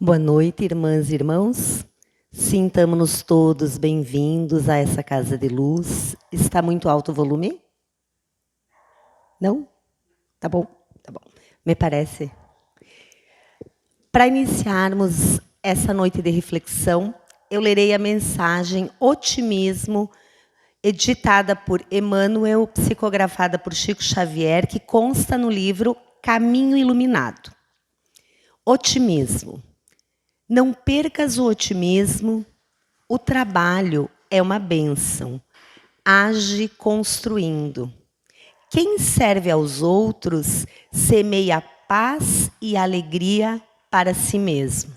Boa noite, irmãs e irmãos. Sintamos-nos todos bem-vindos a essa casa de luz. Está muito alto o volume? Não? Tá bom, tá bom. Me parece. Para iniciarmos essa noite de reflexão, eu lerei a mensagem Otimismo, editada por Emmanuel, psicografada por Chico Xavier, que consta no livro Caminho Iluminado. Otimismo. Não percas o otimismo, o trabalho é uma bênção. Age construindo. Quem serve aos outros semeia paz e alegria para si mesmo.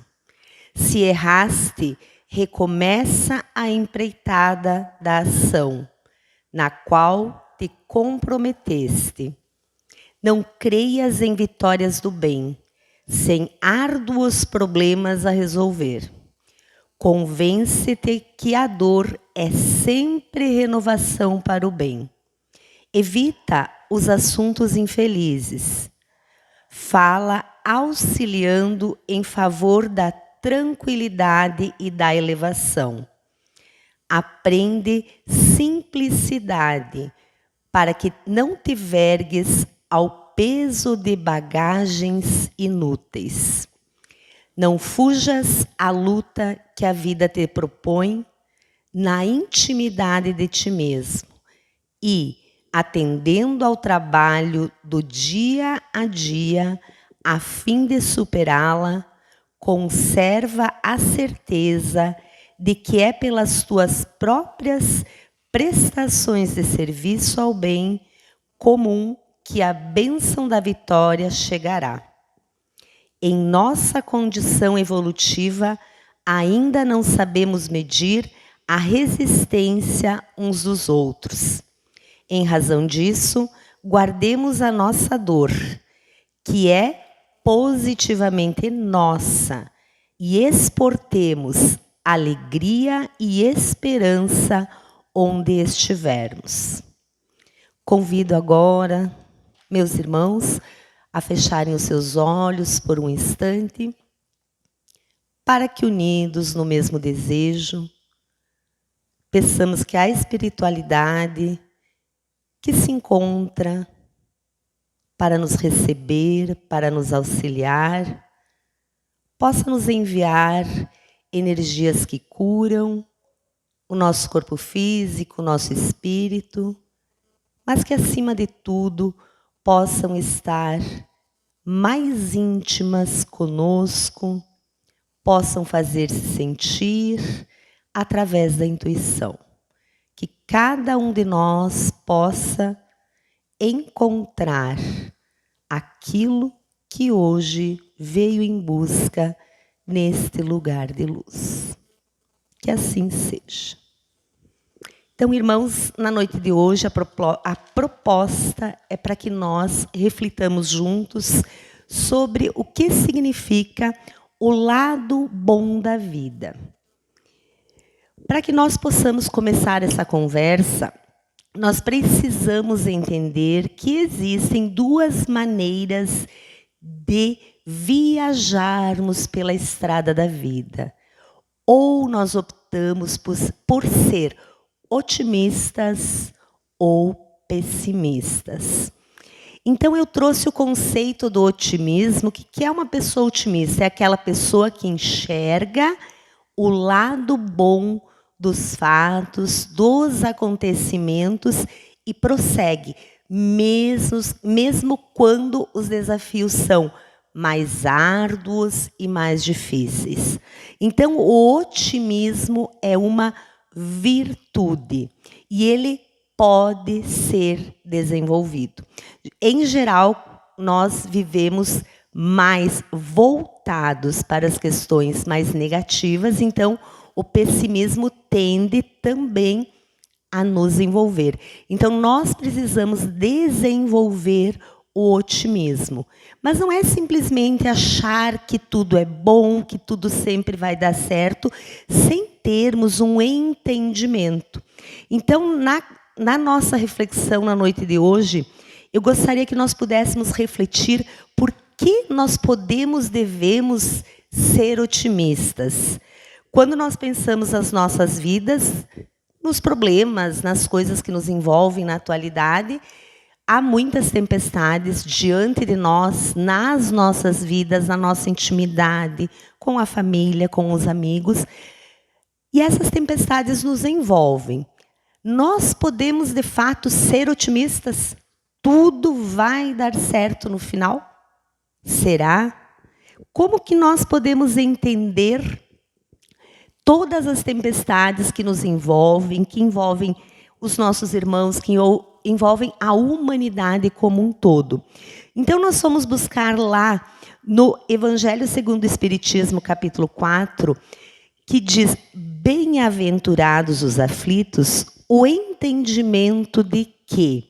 Se erraste, recomeça a empreitada da ação, na qual te comprometeste. Não creias em vitórias do bem, sem árduos problemas a resolver. Convence-te que a dor é sempre renovação para o bem. Evita os assuntos infelizes. Fala auxiliando em favor da tranquilidade e da elevação. Aprende simplicidade, para que não te vergues ao peso de bagagens inúteis. Não fujas à luta que a vida te propõe na intimidade de ti mesmo e, atendendo ao trabalho do dia a dia, a fim de superá-la, conserva a certeza de que é pelas tuas próprias prestações de serviço ao bem comum que a bênção da vitória chegará. Em nossa condição evolutiva, ainda não sabemos medir a resistência uns dos outros. Em razão disso, guardemos a nossa dor, que é positivamente nossa, e exportemos alegria e esperança onde estivermos. Convido agora meus irmãos a fecharem os seus olhos por um instante, para que, unidos no mesmo desejo, peçamos que a espiritualidade que se encontra para nos receber, para nos auxiliar, possa nos enviar energias que curam o nosso corpo físico, o nosso espírito, mas que, acima de tudo, possam estar mais íntimas conosco, possam fazer-se sentir através da intuição. Que cada um de nós possa encontrar aquilo que hoje veio em busca neste lugar de luz. Que assim seja. Então, irmãos, na noite de hoje, a proposta é para que nós reflitamos juntos sobre o que significa o lado bom da vida. Para que nós possamos começar essa conversa, nós precisamos entender que existem duas maneiras de viajarmos pela estrada da vida. Ou nós optamos por ser otimistas ou pessimistas. Então, eu trouxe o conceito do otimismo. O que é uma pessoa otimista? É aquela pessoa que enxerga o lado bom dos fatos, dos acontecimentos e prossegue, mesmo quando os desafios são mais árduos e mais difíceis. Então, o otimismo é uma virtude e ele pode ser desenvolvido. Em geral, nós vivemos mais voltados para as questões mais negativas, então o pessimismo tende também a nos envolver. Então, nós precisamos desenvolver o otimismo. Mas não é simplesmente achar que tudo é bom, que tudo sempre vai dar certo, sem termos um entendimento. Então, na nossa reflexão na noite de hoje, eu gostaria que nós pudéssemos refletir por que nós devemos ser otimistas. Quando nós pensamos nas nossas vidas, nos problemas, nas coisas que nos envolvem na atualidade, há muitas tempestades diante de nós, nas nossas vidas, na nossa intimidade, com a família, com os amigos. E essas tempestades nos envolvem. Nós podemos, de fato, ser otimistas? Tudo vai dar certo no final? Será? Como que nós podemos entender todas as tempestades que nos envolvem, que envolvem os nossos irmãos, que envolvem a humanidade como um todo? Então, nós fomos buscar lá no Evangelho segundo o Espiritismo, capítulo 4, que diz: bem-aventurados os aflitos, o entendimento de que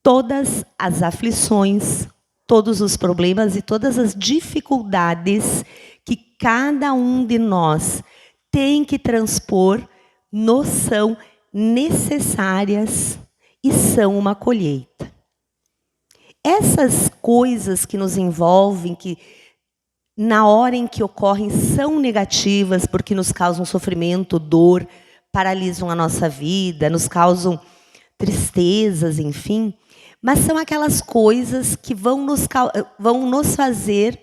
todas as aflições, todos os problemas e todas as dificuldades que cada um de nós tem que transpor, nos são necessárias e são uma colheita. Essas coisas que nos envolvem, que na hora em que ocorrem são negativas, porque nos causam sofrimento, dor, paralisam a nossa vida, nos causam tristezas, enfim. Mas são aquelas coisas que vão nos fazer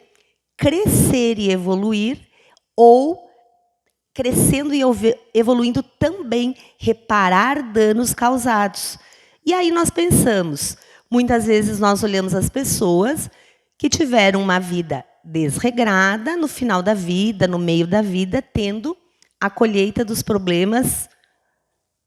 crescer e evoluir, ou, crescendo e evoluindo, também reparar danos causados. E aí nós pensamos, muitas vezes nós olhamos as pessoas que tiveram uma vida desregrada, no final da vida, no meio da vida, tendo a colheita dos problemas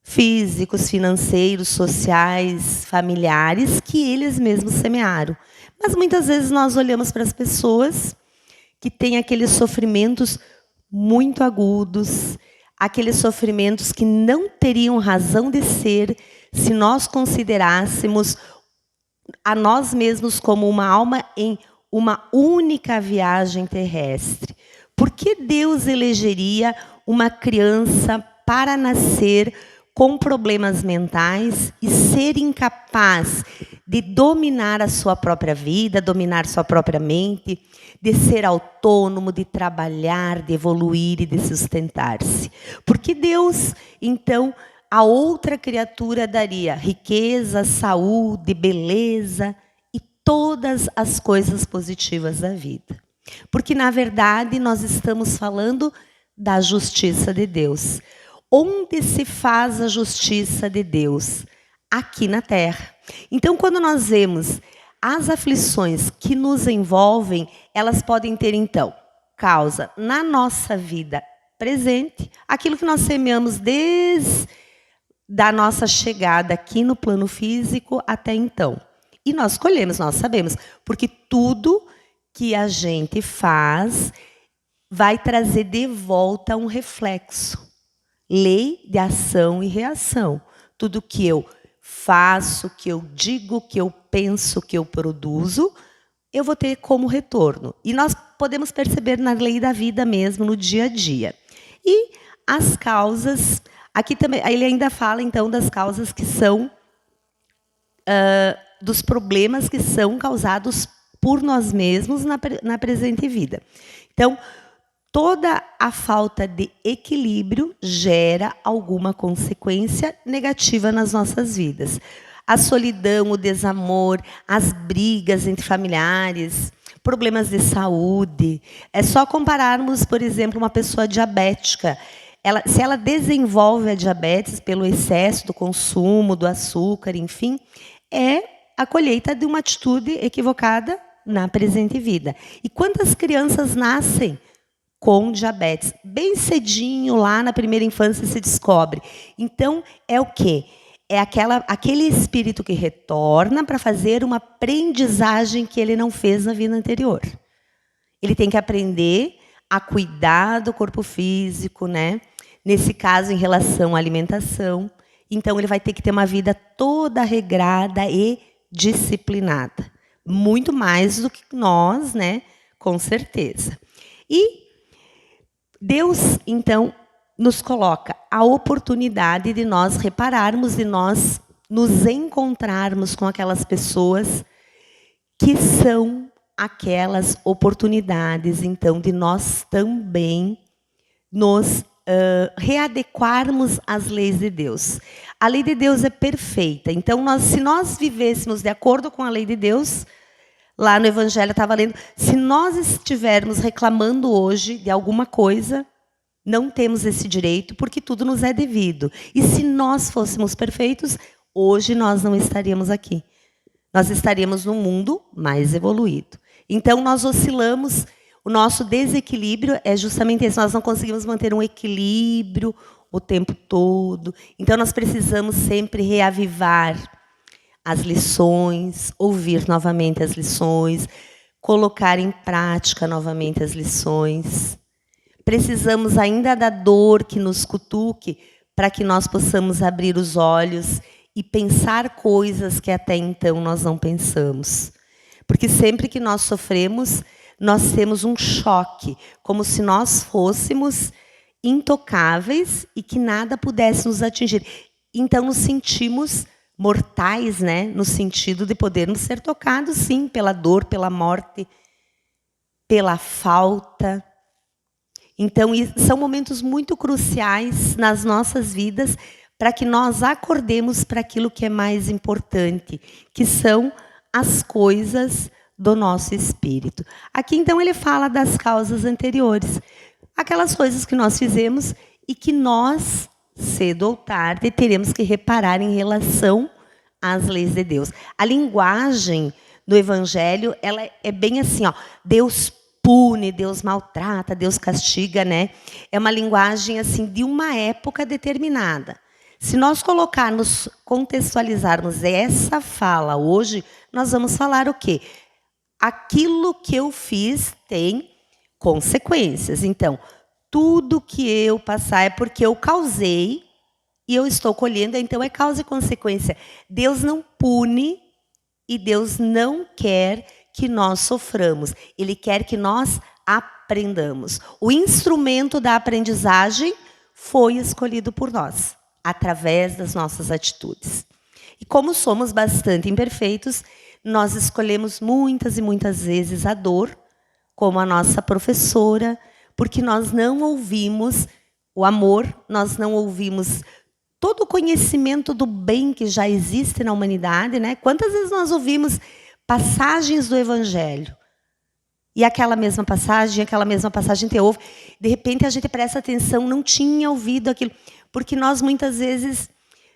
físicos, financeiros, sociais, familiares, que eles mesmos semearam. Mas muitas vezes nós olhamos para as pessoas que têm aqueles sofrimentos muito agudos, aqueles sofrimentos que não teriam razão de ser se nós considerássemos a nós mesmos como uma alma em uma única viagem terrestre. Por que Deus elegeria uma criança para nascer com problemas mentais e ser incapaz de dominar a sua própria vida, dominar sua própria mente, de ser autônomo, de trabalhar, de evoluir e de sustentar-se? Porque Deus, então, a outra criatura daria riqueza, saúde, beleza e todas as coisas positivas da vida. Porque, na verdade, nós estamos falando da justiça de Deus. Onde se faz a justiça de Deus? Aqui na Terra. Então, quando nós vemos as aflições que nos envolvem, elas podem ter, então, causa na nossa vida presente, aquilo que nós semeamos desde da nossa chegada aqui no plano físico até então. E nós colhemos, nós sabemos, porque tudo que a gente faz vai trazer de volta um reflexo. Lei de ação e reação. Tudo que eu faço, que eu digo, que eu penso, que eu produzo, eu vou ter como retorno. E nós podemos perceber na lei da vida mesmo, no dia a dia. E as causas, aqui também, ele ainda fala então das causas que são, dos problemas que são causados por nós mesmos na presente vida. Então, toda a falta de equilíbrio gera alguma consequência negativa nas nossas vidas. A solidão, o desamor, as brigas entre familiares, problemas de saúde. É só compararmos, por exemplo, uma pessoa diabética. Se ela desenvolve a diabetes pelo excesso do consumo do açúcar, enfim, é a colheita de uma atitude equivocada na presente vida. E quantas crianças nascem com diabetes? Bem cedinho, lá na primeira infância, se descobre. Então, é o quê? É aquele espírito que retorna para fazer uma aprendizagem que ele não fez na vida anterior. Ele tem que aprender a cuidar do corpo físico, né? Nesse caso, em relação à alimentação. Então, ele vai ter que ter uma vida toda regrada e disciplinada. Muito mais do que nós, né? Com certeza. E Deus, então, nos coloca a oportunidade de nós repararmos, de nós nos encontrarmos com aquelas pessoas que são aquelas oportunidades, então, de nós também nos readequarmos às leis de Deus. A lei de Deus é perfeita. Então, se nós vivêssemos de acordo com a lei de Deus, lá no Evangelho estava lendo, se nós estivermos reclamando hoje de alguma coisa, não temos esse direito, porque tudo nos é devido. E se nós fôssemos perfeitos, hoje nós não estaríamos aqui. Nós estaríamos num mundo mais evoluído. Então, nós oscilamos. O nosso desequilíbrio é justamente esse. Nós não conseguimos manter um equilíbrio o tempo todo. Então, nós precisamos sempre reavivar as lições, ouvir novamente as lições, colocar em prática novamente as lições. Precisamos ainda da dor que nos cutuque para que nós possamos abrir os olhos e pensar coisas que até então nós não pensamos. Porque sempre que nós sofremos, nós temos um choque, como se nós fôssemos intocáveis e que nada pudesse nos atingir. Então, nos sentimos mortais, né? No sentido de podermos ser tocados, sim, pela dor, pela morte, pela falta. Então, são momentos muito cruciais nas nossas vidas para que nós acordemos para aquilo que é mais importante, que são as coisas do nosso espírito. Aqui, então, ele fala das causas anteriores. Aquelas coisas que nós fizemos e que nós, cedo ou tarde, teremos que reparar em relação às leis de Deus. A linguagem do Evangelho, ela é bem assim, ó, Deus pune, Deus maltrata, Deus castiga, né? É uma linguagem assim de uma época determinada. Se nós colocarmos, contextualizarmos essa fala hoje, nós vamos falar o quê? Aquilo que eu fiz tem consequências. Então, tudo que eu passar é porque eu causei e eu estou colhendo, então é causa e consequência. Deus não pune e Deus não quer que nós soframos. Ele quer que nós aprendamos. O instrumento da aprendizagem foi escolhido por nós, através das nossas atitudes. E como somos bastante imperfeitos, nós escolhemos muitas e muitas vezes a dor como a nossa professora, porque nós não ouvimos o amor, nós não ouvimos todo o conhecimento do bem que já existe na humanidade, né? Quantas vezes nós ouvimos passagens do Evangelho e aquela mesma passagem te ouve, de repente a gente presta atenção, não tinha ouvido aquilo, porque nós muitas vezes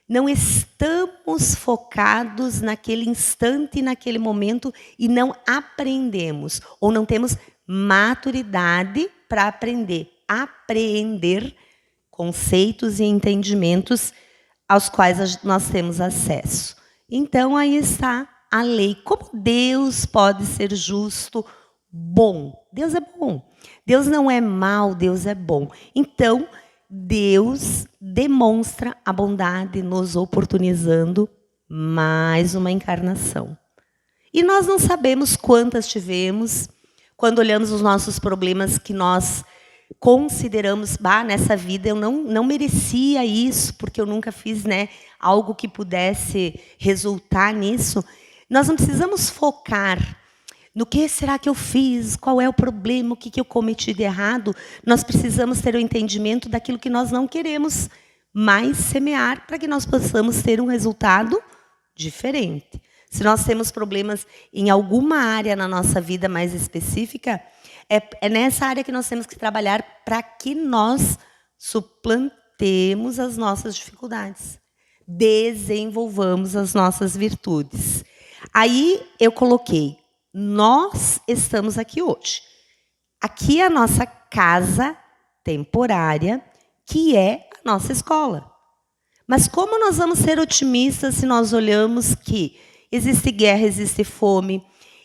não estamos focados naquele instante, naquele momento, e não aprendemos, ou não temos maturidade para apreender conceitos e entendimentos aos quais nós temos acesso. Então, aí está a lei. Como Deus pode ser justo, bom? Deus é bom. Deus não é mau, Deus é bom. Então, Deus demonstra a bondade nos oportunizando mais uma encarnação. E nós não sabemos quantas tivemos, quando olhamos os nossos problemas que nós consideramos, nessa vida eu não merecia isso, porque eu nunca fiz, né, algo que pudesse resultar nisso. Nós não precisamos focar no que será que eu fiz, qual é o problema, o que eu cometi de errado. Nós precisamos ter o entendimento daquilo que nós não queremos mais semear para que nós possamos ter um resultado diferente. Se nós temos problemas em alguma área na nossa vida mais específica, é nessa área que nós temos que trabalhar para que nós suplantemos as nossas dificuldades, desenvolvamos as nossas virtudes. Aí eu coloquei, nós estamos aqui hoje. Aqui é a nossa casa temporária, que é a nossa escola. Mas como nós vamos ser otimistas se nós olhamos que existe guerra, existe fome,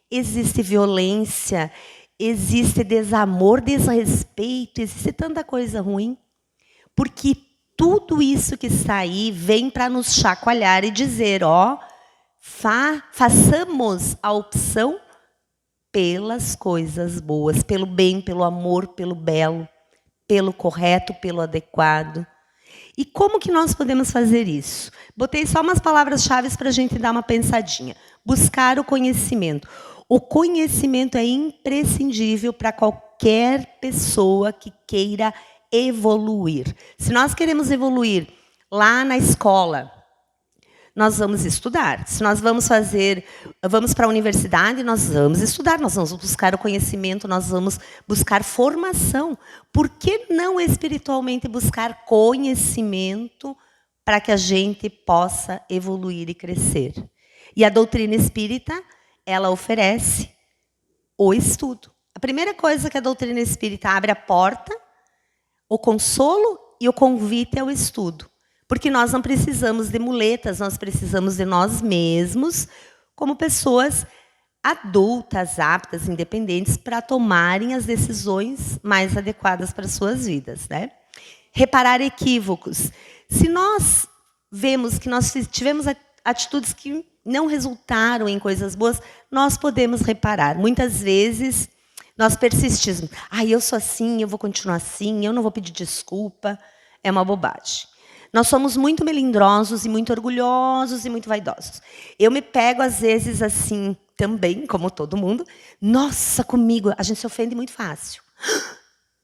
existe violência, existe desamor, desrespeito, existe tanta coisa ruim? Porque tudo isso que está aí vem para nos chacoalhar e dizer, façamos a opção pelas coisas boas, pelo bem, pelo amor, pelo belo, pelo correto, pelo adequado. E como que nós podemos fazer isso? Botei só umas palavras-chave para a gente dar uma pensadinha. Buscar o conhecimento. O conhecimento é imprescindível para qualquer pessoa que queira evoluir. Se nós queremos evoluir lá na escola, nós vamos estudar. Se nós vamos para a universidade, nós vamos estudar, nós vamos buscar o conhecimento, nós vamos buscar formação. Por que não espiritualmente buscar conhecimento para que a gente possa evoluir e crescer? E a doutrina espírita, ela oferece o estudo. A primeira coisa que a doutrina espírita abre a porta, o consolo e o convite ao estudo. Porque nós não precisamos de muletas, nós precisamos de nós mesmos, como pessoas adultas, aptas, independentes, para tomarem as decisões mais adequadas para as suas vidas, né? Reparar equívocos. Se nós vemos que nós tivemos atitudes que não resultaram em coisas boas, nós podemos reparar. Muitas vezes, nós persistimos. Eu sou assim, eu vou continuar assim, eu não vou pedir desculpa. É uma bobagem. Nós somos muito melindrosos e muito orgulhosos e muito vaidosos. Eu me pego, às vezes, assim, também, como todo mundo. Nossa, comigo. A gente se ofende muito fácil.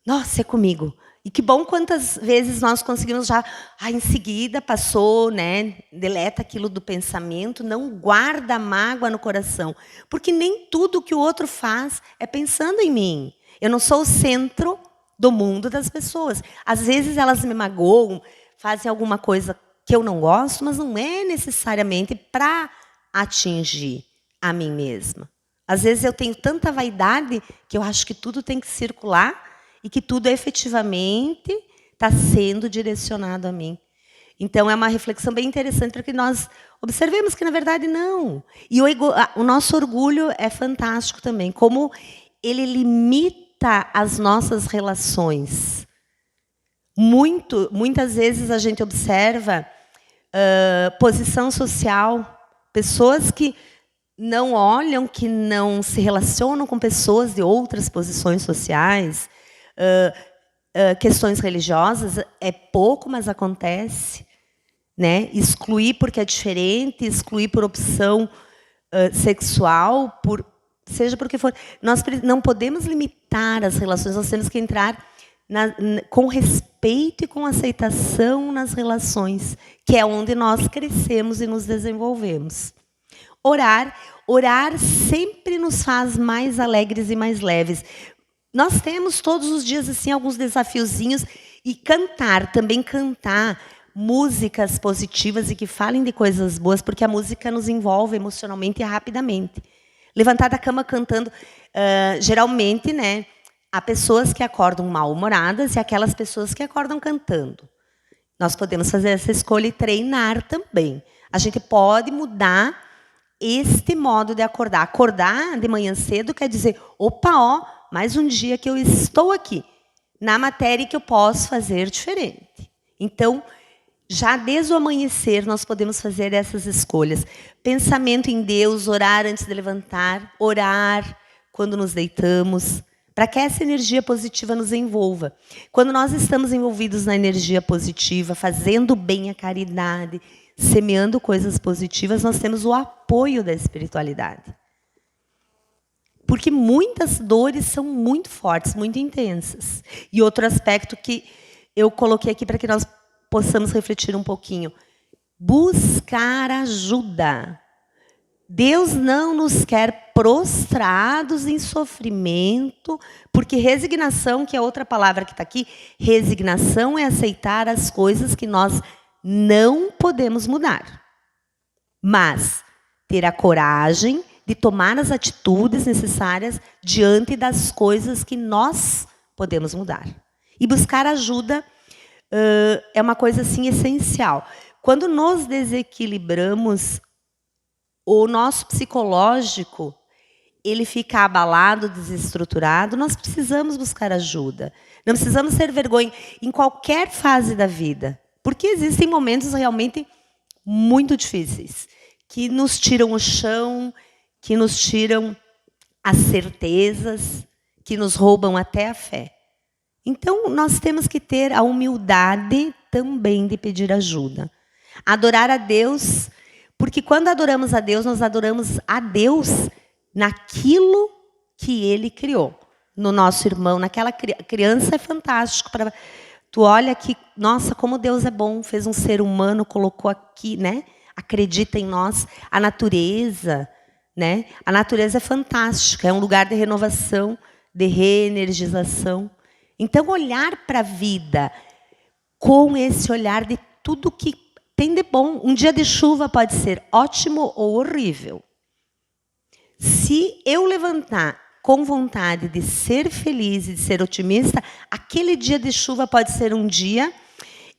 Nossa, é comigo. E que bom quantas vezes nós conseguimos já... em seguida, passou, né? Deleta aquilo do pensamento, não guarda a mágoa no coração. Porque nem tudo que o outro faz é pensando em mim. Eu não sou o centro do mundo das pessoas. Às vezes, elas me magoam, fazem alguma coisa que eu não gosto, mas não é necessariamente para atingir a mim mesma. Às vezes eu tenho tanta vaidade que eu acho que tudo tem que circular e que tudo efetivamente está sendo direcionado a mim. Então, é uma reflexão bem interessante para que nós observemos que, na verdade, não. E o nosso orgulho é fantástico também, como ele limita as nossas relações. Muitas vezes a gente observa posição social, pessoas que não olham, que não se relacionam com pessoas de outras posições sociais, questões religiosas, é pouco, mas acontece. Né? Excluir porque é diferente, excluir por opção sexual, seja por que for. Nós não podemos limitar as relações, nós temos que entrar com respeito e com aceitação nas relações, que é onde nós crescemos e nos desenvolvemos. Orar sempre nos faz mais alegres e mais leves. Nós temos todos os dias assim alguns desafiozinhos, e também cantar músicas positivas e que falem de coisas boas, porque a música nos envolve emocionalmente e rapidamente. Levantar da cama cantando, geralmente, né? Há pessoas que acordam mal-humoradas e aquelas pessoas que acordam cantando. Nós podemos fazer essa escolha e treinar também. A gente pode mudar este modo de acordar. Acordar de manhã cedo quer dizer, opa, mais um dia que eu estou aqui, na matéria que eu posso fazer diferente. Então, já desde o amanhecer, nós podemos fazer essas escolhas. Pensamento em Deus, orar antes de levantar, orar quando nos deitamos, para que essa energia positiva nos envolva. Quando nós estamos envolvidos na energia positiva, fazendo bem a caridade, semeando coisas positivas, nós temos o apoio da espiritualidade. Porque muitas dores são muito fortes, muito intensas. E outro aspecto que eu coloquei aqui para que nós possamos refletir um pouquinho. Buscar ajuda. Deus não nos quer prostrados em sofrimento, porque resignação, que é outra palavra que está aqui, resignação é aceitar as coisas que nós não podemos mudar. Mas ter a coragem de tomar as atitudes necessárias diante das coisas que nós podemos mudar. E buscar ajuda é uma coisa assim essencial. Quando nos desequilibramos, o nosso psicológico ele fica abalado, desestruturado, nós precisamos buscar ajuda. Não precisamos ter vergonha em qualquer fase da vida, porque existem momentos realmente muito difíceis, que nos tiram o chão, que nos tiram as certezas, que nos roubam até a fé. Então, nós temos que ter a humildade também de pedir ajuda. Adorar a Deus, porque quando adoramos a Deus, nós adoramos a Deus naquilo que ele criou. No nosso irmão, naquela criança é fantástico. Tu olha que, nossa, como Deus é bom, fez um ser humano, colocou aqui, né? Acredita em nós. A natureza, né? A natureza é fantástica, é um lugar de renovação, de reenergização. Então, olhar para a vida com esse olhar de tudo que tem de bom. Um dia de chuva pode ser ótimo ou horrível. Se eu levantar com vontade de ser feliz e de ser otimista, aquele dia de chuva pode ser um dia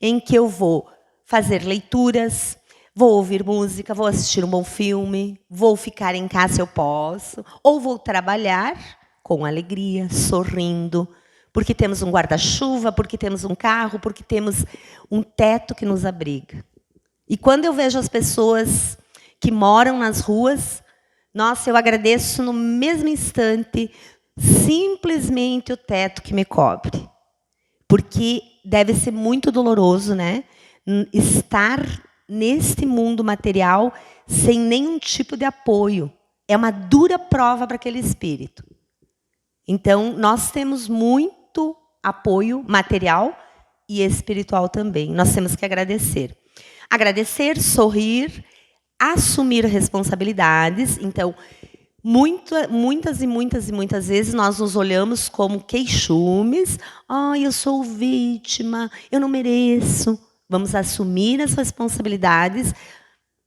em que eu vou fazer leituras, vou ouvir música, vou assistir um bom filme, vou ficar em casa se eu posso, ou vou trabalhar com alegria, sorrindo, porque temos um guarda-chuva, porque temos um carro, porque temos um teto que nos abriga. E quando eu vejo as pessoas que moram nas ruas, nossa, eu agradeço no mesmo instante simplesmente o teto que me cobre. Porque deve ser muito doloroso, né? Estar neste mundo material sem nenhum tipo de apoio. É uma dura prova para aquele espírito. Então, nós temos muito apoio material e espiritual também. Nós temos que agradecer. Agradecer, sorrir, assumir responsabilidades. Então, muitas vezes nós nos olhamos como queixumes. Eu sou vítima, eu não mereço. Vamos assumir as responsabilidades.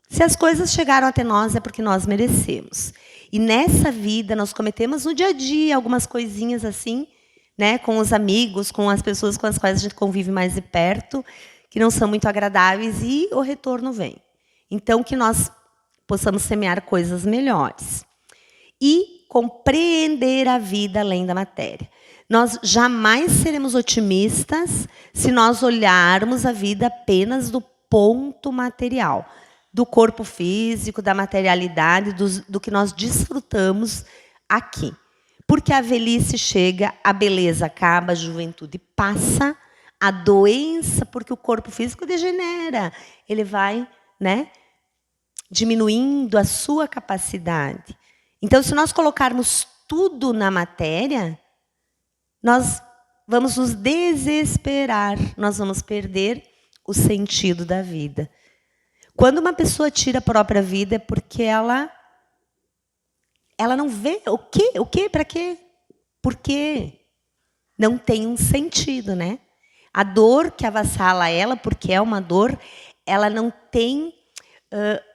Se as coisas chegaram até nós, é porque nós merecemos. E nessa vida, nós cometemos no dia a dia algumas coisinhas assim, né, com os amigos, com as pessoas com as quais a gente convive mais de perto, que não são muito agradáveis, e o retorno vem. Então, que nós possamos semear coisas melhores. E compreender a vida além da matéria. Nós jamais seremos otimistas se nós olharmos a vida apenas do ponto material, do corpo físico, da materialidade, do que nós desfrutamos aqui. Porque a velhice chega, a beleza acaba, a juventude passa, a doença, porque o corpo físico degenera, ele vai, né, diminuindo a sua capacidade. Então, se nós colocarmos tudo na matéria, nós vamos nos desesperar, nós vamos perder o sentido da vida. Quando uma pessoa tira a própria vida é porque ela não vê o quê, para quê? Por quê? Não tem um sentido, né? A dor que avassala ela, porque é uma dor, ela não tem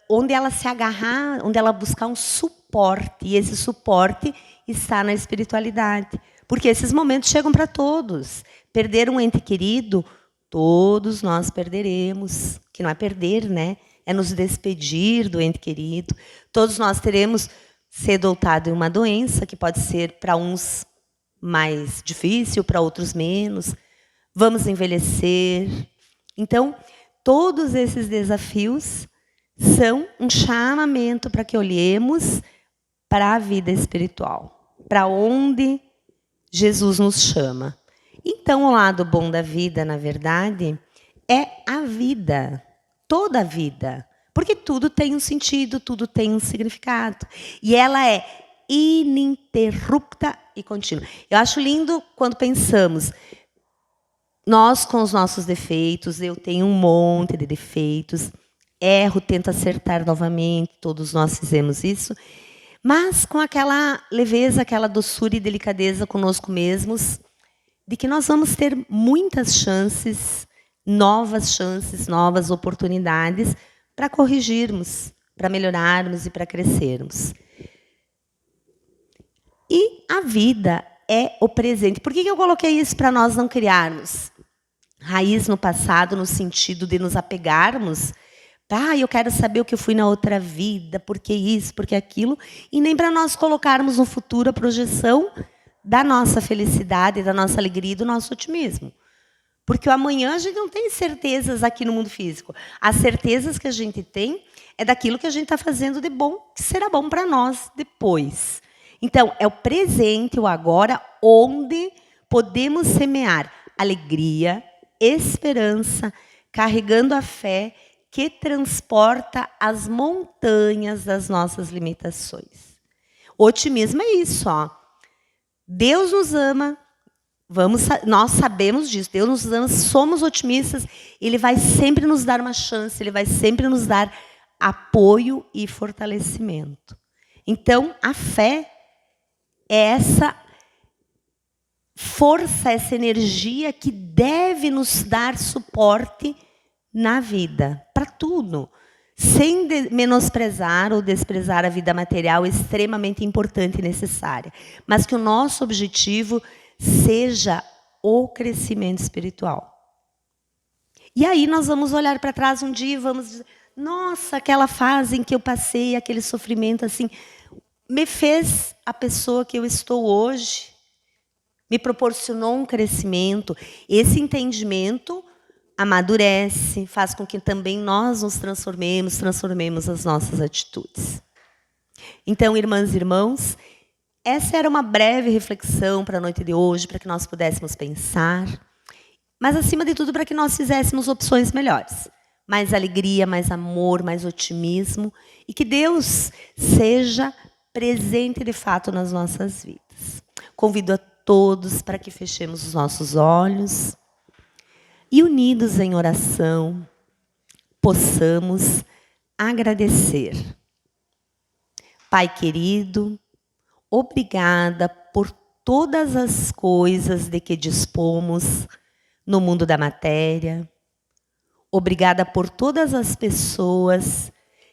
onde ela se agarrar, onde ela buscar um suporte. E esse suporte está na espiritualidade. Porque esses momentos chegam para todos. Perder um ente querido, todos nós perderemos. Que não é perder, né? É nos despedir do ente querido. Todos nós teremos cedo ou tarde uma doença, que pode ser para uns mais difícil, para outros menos. Vamos envelhecer. Então, todos esses desafios são um chamamento para que olhemos para a vida espiritual, para onde Jesus nos chama. Então, o lado bom da vida, na verdade, é a vida, toda a vida. Porque tudo tem um sentido, tudo tem um significado. E ela é ininterrupta e contínua. Eu acho lindo quando pensamos, nós com os nossos defeitos, eu tenho um monte de defeitos, erro, tento acertar novamente, todos nós fizemos isso, mas com aquela leveza, aquela doçura e delicadeza conosco mesmos, de que nós vamos ter muitas chances, novas oportunidades para corrigirmos, para melhorarmos e para crescermos. E a vida é o presente. Por que eu coloquei isso para nós não criarmos raiz no passado, no sentido de nos apegarmos? Eu quero saber o que eu fui na outra vida, por que isso, por que aquilo, e nem para nós colocarmos no futuro a projeção da nossa felicidade, da nossa alegria e do nosso otimismo. Porque o amanhã a gente não tem certezas aqui no mundo físico. As certezas que a gente tem é daquilo que a gente está fazendo de bom, que será bom para nós depois. Então, é o presente, o agora, onde podemos semear alegria, esperança, carregando a fé que transporta as montanhas das nossas limitações. Otimismo é isso, ó. Deus nos ama, nós sabemos disso, Deus nos ama, somos otimistas, Ele vai sempre nos dar uma chance, Ele vai sempre nos dar apoio e fortalecimento. Então, a fé é essa força, essa energia que deve nos dar suporte na vida, para tudo. Sem menosprezar ou desprezar a vida material, extremamente importante e necessária. Mas que o nosso objetivo seja o crescimento espiritual. E aí nós vamos olhar para trás um dia e vamos dizer, nossa, aquela fase em que eu passei, aquele sofrimento assim, me fez a pessoa que eu estou hoje, me proporcionou um crescimento. Esse entendimento amadurece, faz com que também nós nos transformemos as nossas atitudes. Então, irmãs e irmãos, essa era uma breve reflexão para a noite de hoje, para que nós pudéssemos pensar, mas, acima de tudo, para que nós fizéssemos opções melhores. Mais alegria, mais amor, mais otimismo, e que Deus seja presente de fato nas nossas vidas. Convido a todos para que fechemos os nossos olhos e, unidos em oração, possamos agradecer. Pai querido, obrigada por todas as coisas de que dispomos no mundo da matéria. Obrigada por todas as pessoas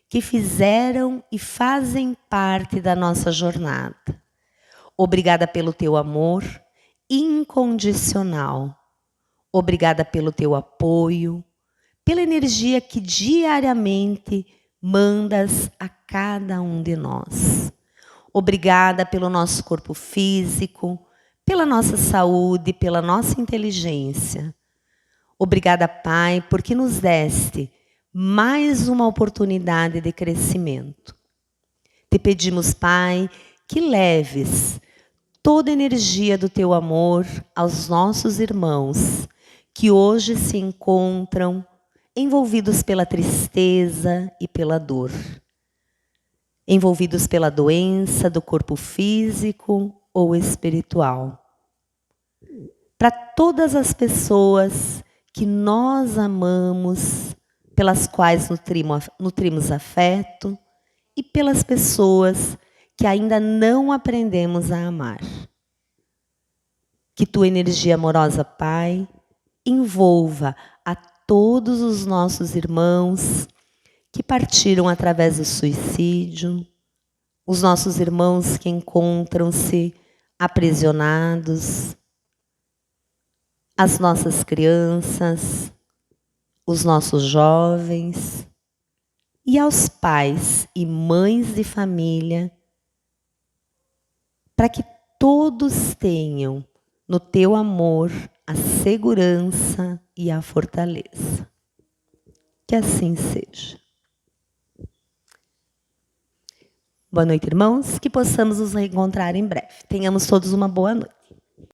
que fizeram e fazem parte da nossa jornada. Obrigada pelo teu amor incondicional. Obrigada pelo teu apoio, pela energia que diariamente mandas a cada um de nós. Obrigada pelo nosso corpo físico, pela nossa saúde, pela nossa inteligência. Obrigada, Pai, porque nos deste mais uma oportunidade de crescimento. Te pedimos, Pai, que leves toda a energia do teu amor aos nossos irmãos que hoje se encontram envolvidos pela tristeza e pela dor, envolvidos pela doença do corpo físico ou espiritual. Para todas as pessoas que nós amamos, pelas quais nutrimos afeto, e pelas pessoas que ainda não aprendemos a amar. Que tua energia amorosa, Pai, envolva a todos os nossos irmãos que partiram através do suicídio, os nossos irmãos que encontram-se aprisionados, as nossas crianças, os nossos jovens, e aos pais e mães de família, para que todos tenham no teu amor a segurança e a fortaleza. Que assim seja. Boa noite, irmãos, que possamos nos reencontrar em breve. Tenhamos todos uma boa noite.